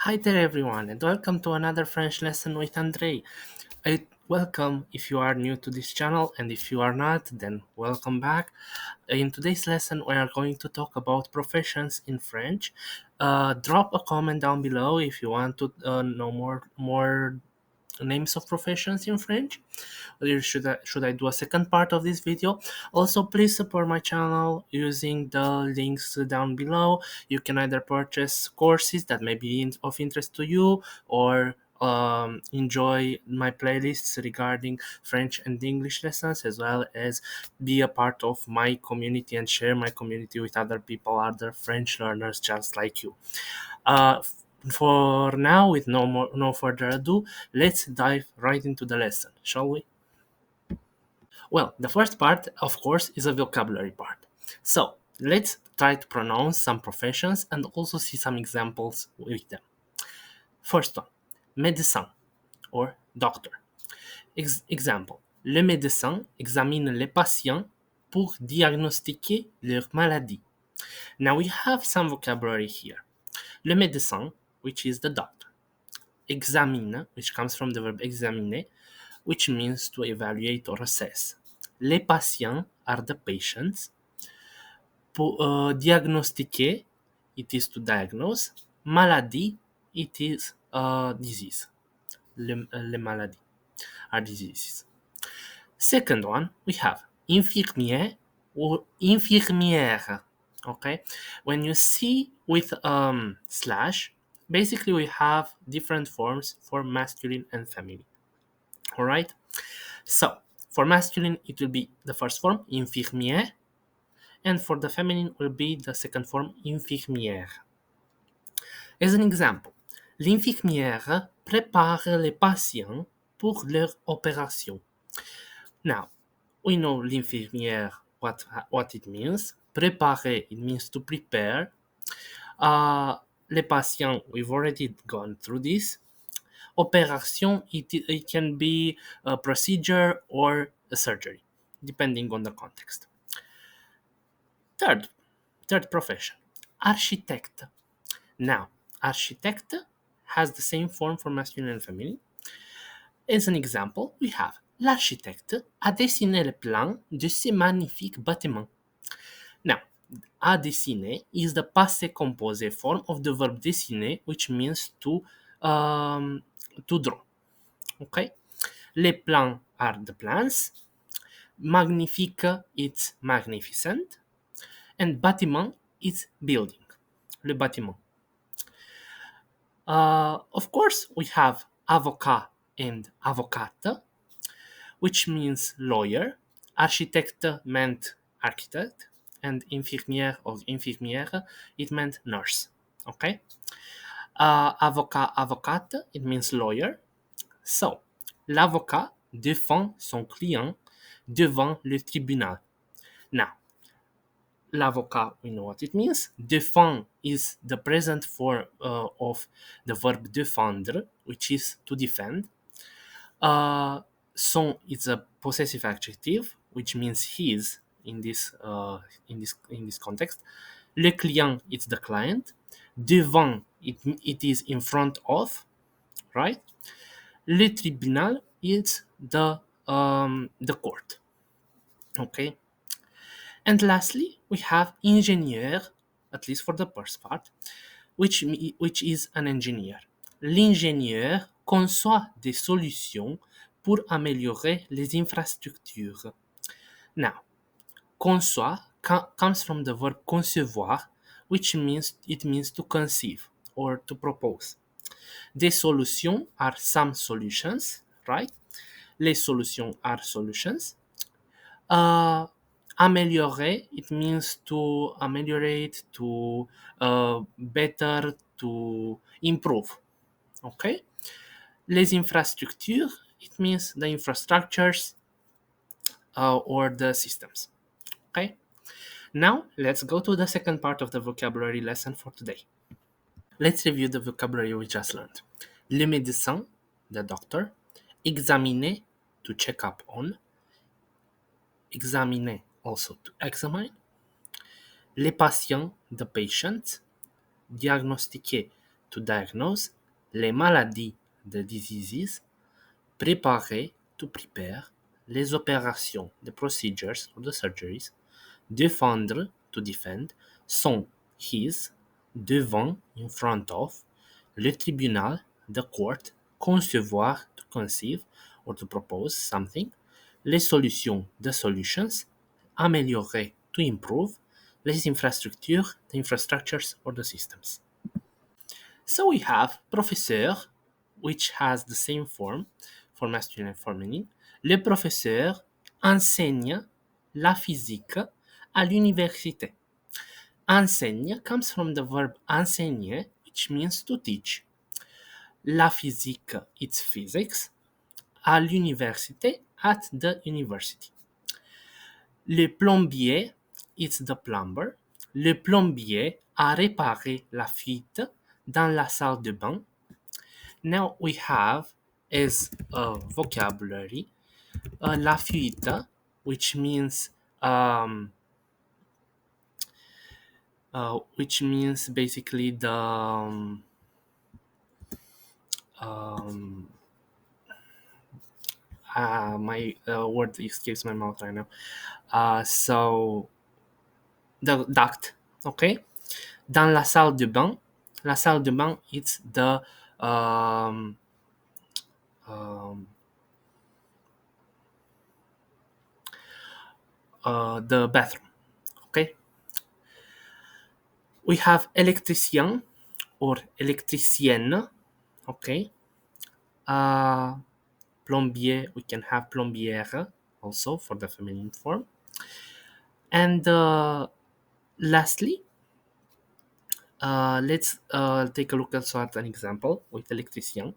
Hi there, everyone, and welcome to another French lesson with Andre. Welcome if you are new to this channel, and if you are not, then welcome back. In today's lesson, we are going to talk about professions in French. Drop a comment down below if you want to know more names of professions in French. Or should I do a second part of this video? Also, please support my channel using the links down below. You can either purchase courses that may be of interest to you, or enjoy my playlists regarding French and English lessons, as well as be a part of my community and share my community with other people, other French learners just like you. Uh, for now, with no further ado, let's dive right into the lesson, shall we? Well, the first part, of course, is a vocabulary part. So let's try to pronounce some professions and also see some examples with them. First one, médecin or doctor. Example, le médecin examine les patients pour diagnostiquer leur maladie. Now we have some vocabulary here. Le médecin, which is the doctor. Examine, which comes from the verb examiner, which means to evaluate or assess. Les patients are the patients. Pour diagnostiquer, it is to diagnose. Maladie, it is a disease. Les maladies are diseases. Second one, we have infirmier or infirmière. Okay, when you see with slash, basically we have different forms for masculine and feminine. All right, so for masculine it will be the first form infirmière, and for the feminine will be the second form infirmière. As an example, l'infirmière prépare les patients pour leur opération. Now, we know l'infirmière, what it means. Préparer, it means to prepare. Les patients, we've already gone through this. Opération, it can be a procedure or a surgery, depending on the context. Third profession, architect. Now, architect has the same form for masculine and feminine. As an example, we have l'architecte a dessiné le plan de ces magnifiques bâtiments. Now, a dessiner is the passé composé form of the verb dessiner, which means to draw. Okay? Les plans are the plans. Magnifique, it's magnificent. And bâtiment is building. Le bâtiment. Of course, we have avocat and avocate, which means lawyer. Architecte meant architect, and infirmière or infirmière, it meant nurse. Okay? Avocat, avocate, it means lawyer. So, l'avocat défend son client devant le tribunal. Now, l'avocat, we know what it means. Défend is the present form of the verb défendre, which is to defend. Son is a possessive adjective, which means his in this context. Le client, it's the client. Devant, it is in front of, right? Le tribunal is the court. Okay. And lastly, we have ingénieur, at least for the first part, which is an engineer. L'ingénieur conçoit des solutions pour améliorer les infrastructures. Now, conçoit comes from the verb concevoir, which means to conceive or to propose. Des solutions are some solutions, right? Les solutions are solutions. Améliorer, it means to ameliorate, to better, to improve. Okay? Les infrastructures, it means the infrastructures or the systems. Okay? Now, let's go to the second part of the vocabulary lesson for today. Let's review the vocabulary we just learned. Le médecin, the doctor. Examiner, to check up on. Examiner, also to examine. Les patients, the patient. Diagnostiquer, to diagnose, les maladies, the diseases, préparer, to prepare, les opérations, the procedures or the surgeries, défendre, to defend, son, his, devant, in front of, le tribunal, the court, concevoir, to conceive or to propose something, les solutions, the solutions, améliorer, to improve, les infrastructures, the infrastructures or the systems. So we have professeur, which has the same form for masculine and feminine. Le professeur enseigne la physique à l'université. Enseigne comes from the verb enseigner, which means to teach. La physique, it's physics. À l'université, at the university. Le plombier, it's the plumber. Le plombier a réparé la fuite dans la salle de bain. Now we have as a vocabulary la fuite, which means basically the my word escapes my mouth right now. So the duct, okay. Dans la salle de bain, la salle de bain, it's um, um, the bathroom, okay. We have électricien or électricienne, okay. Plombier, we can have plombière also for the feminine form. And lastly, let's take a look also at an example with électricien.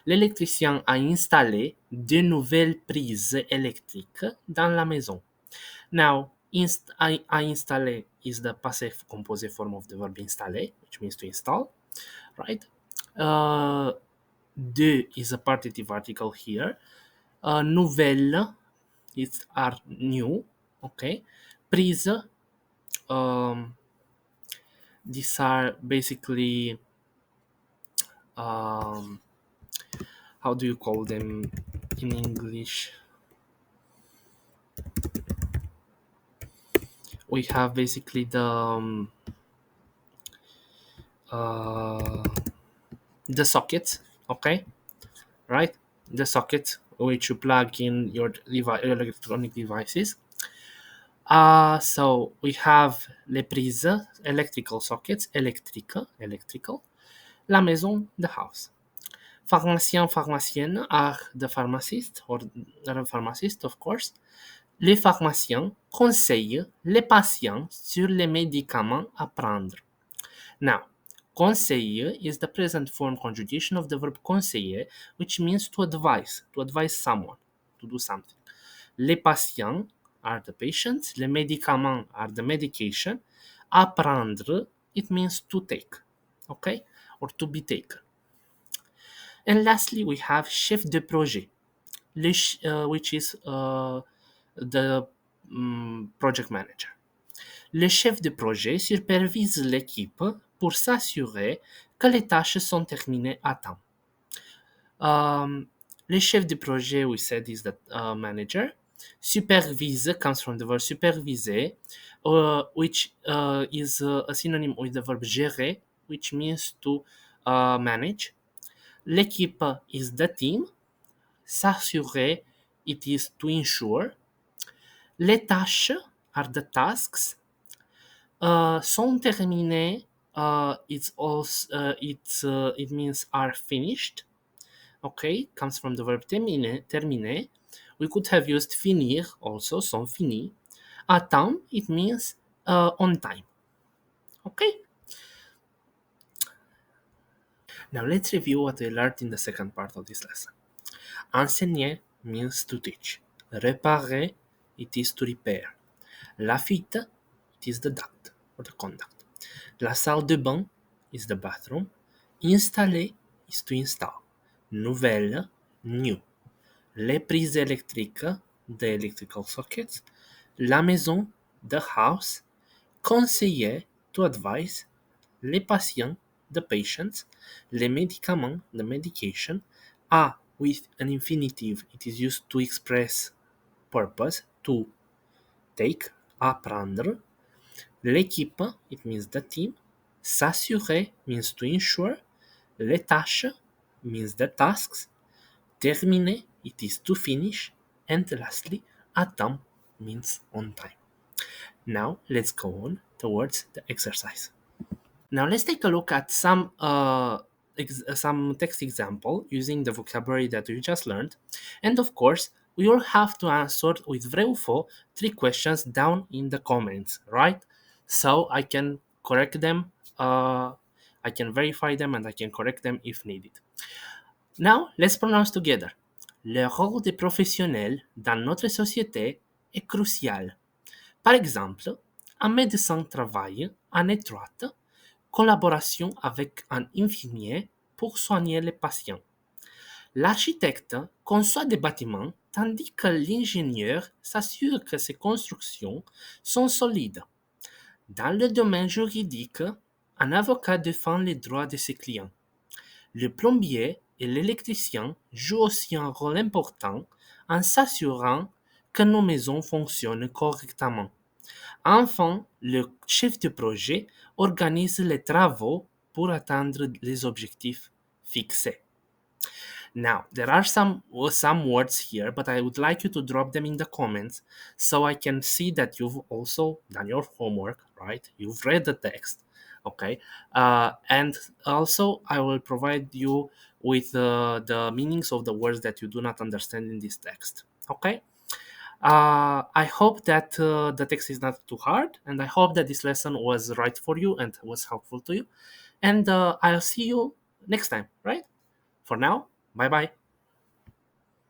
L'électricien a installé de nouvelles prises électriques dans la maison. Now, a installé is the passive composite form of the verb installer, which means to install, right? De is a partitive article here. Nouvelle, it's are new, okay? Prise, these are basically, how do you call them in English? We have basically the socket, okay, right? The socket which you plug in your electronic devices. So we have les prises, electrical sockets, electrical. La maison, the house. Pharmacien, pharmacienne are the pharmacist, or the pharmacist, of course. Les pharmaciens conseillent les patients sur les médicaments à prendre. Now, conseiller is the present form conjugation of the verb conseiller, which means to advise someone to do something. Les patients are the patients, les médicaments are the medication, à prendre, it means to take, okay, or to be taken. And lastly, we have chef de projet, which is the project manager. Le chef de projet supervise l'équipe pour s'assurer que les tâches sont terminées à temps. Le chef de projet, we said, is the manager. Supervise comes from the verb superviser, which is a synonym with the verb gérer, which means to manage. L'équipe is the team. S'assurer, it is to ensure. Les tâches are the tasks. Sont terminées, it means are finished. Okay, comes from the verb terminer. We could have used finir also, sont finis. À temps, it means on time. Okay. Now let's review what we learned in the second part of this lesson. Enseigner means to teach. Réparer, it is to repair. La fuite, it is the duct or the conduct. La salle de bain is the bathroom. Installer is to install. Nouvelle, new. Les prises électriques, the electrical sockets. La maison, the house. Conseiller, to advise. Les patients, the patient, les médicaments, the medication, A with an infinitive, it is used to express purpose, to take, apprendre, l'équipe, it means the team, s'assurer means to ensure, les tâches means the tasks, terminer, it is to finish, and lastly, à temps means on time. Now let's go on towards the exercise. Now let's take a look at some text example using the vocabulary that we just learned, and of course we will have to answer with vrai ou faux 3 questions down in the comments, right? So I can correct them, I can verify them, and I can correct them if needed. Now let's pronounce together. Le rôle des professionnels dans notre société est crucial. Par exemple, un médecin travaille en étroite collaboration avec un infirmier pour soigner les patients. L'architecte conçoit des bâtiments tandis que l'ingénieur s'assure que ces constructions sont solides. Dans le domaine juridique, un avocat défend les droits de ses clients. Le plombier et l'électricien jouent aussi un rôle important en s'assurant que nos maisons fonctionnent correctement. Enfin, le chef de projet organise les travaux pour atteindre les objectifs fixés. Now, there are some words here, but I would like you to drop them in the comments so I can see that you've also done your homework, right? You've read the text, okay? And also, I will provide you with the meanings of the words that you do not understand in this text, okay? I hope that the text is not too hard, and I hope that this lesson was right for you and was helpful to you. And I'll see you next time, right? For now, bye bye.